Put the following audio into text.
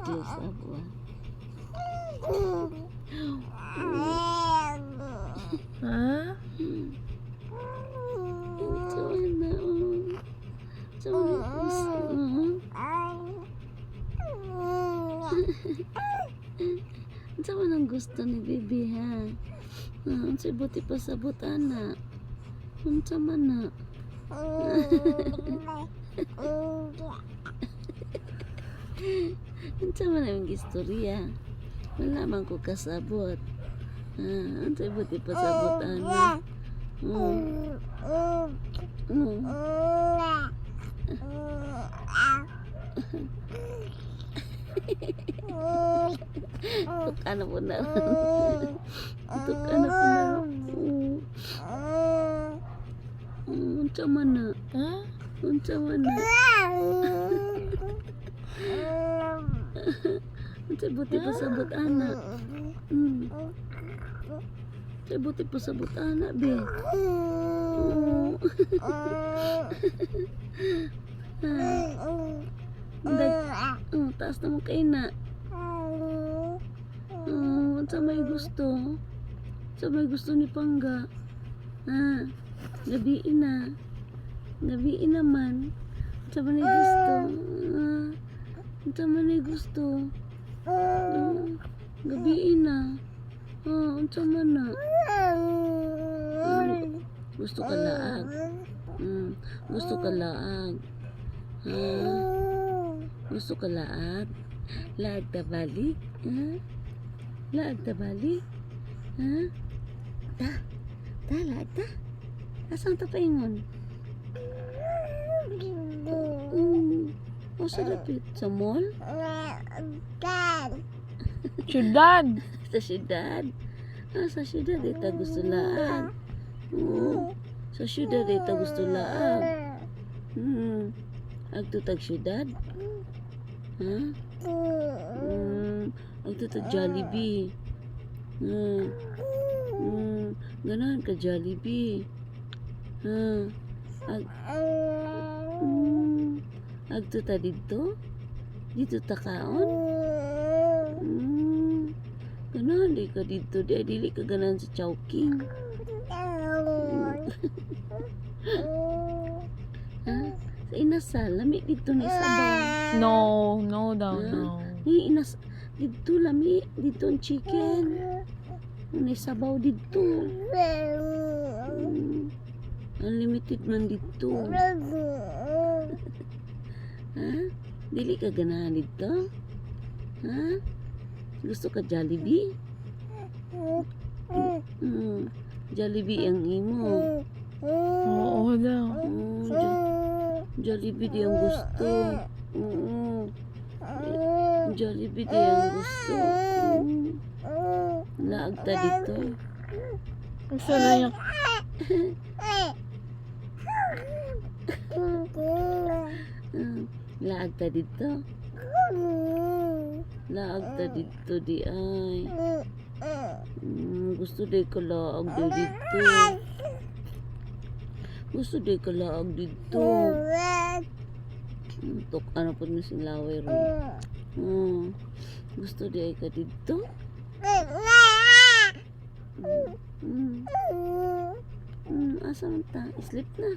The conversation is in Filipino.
Diyos Abuah. Ha? Ito na ito na gusto. Ito man ang gusto ni Bibi ha. Sa buti pa sabot ana. Unsa man na. Unsa man ang istorya. Wala man ko kasabot. Sa buti pa sabot ana. Tukana po na. Tukana po na. Unsa man na. Ha? Unsa man na. Unsa buti pa sabot ana. Unsa buti pa sabot ana be. Taas na mo kay na. Unsa may gusto? Unsa may gusto ni Pangga? Gabiin na. Gabiin naman. Unsa man ay gusto? Unsa man ay gusto? Gabiin na. Unsa man na? Gusto ka laag. Gusto ka laag. Gusto ka laag. Laag ta balik. Laag ta balik. Ta. Ta laag ta. Asang ta paingon? Sa dapit sa mall? Syudad. Sa syudad. Sa syudad ita gusto laag. Sa syudad ita gusto laag. Agto tag syudad? Agto tag Jollibee. Ganahan ka Jollibee. Agto ta dito? Dito ta kaon? Ganahan di ka dito. Dili ka ganahan sa Chowking. Sa inasal, lami dito ni sabaw. No daw, no. Ni inas dito lami, dito ang chicken. Ni sabaw dito. Unlimited man dito. Dili ka ganahan dito? Gusto ka Jollibee? Jollibee ang imo. Oo daw. Jollibee di ang gusto. Jollibee di ang gusto. Laag ta dito. Gusto na yung... Laag ta dito. Laag ta dito di ay. Gusto day ka laag dito. Gusto day ka laag dito. Tok ano po mo sing laway ron. Gusto day ka dito. Asa man ta? Sleep na.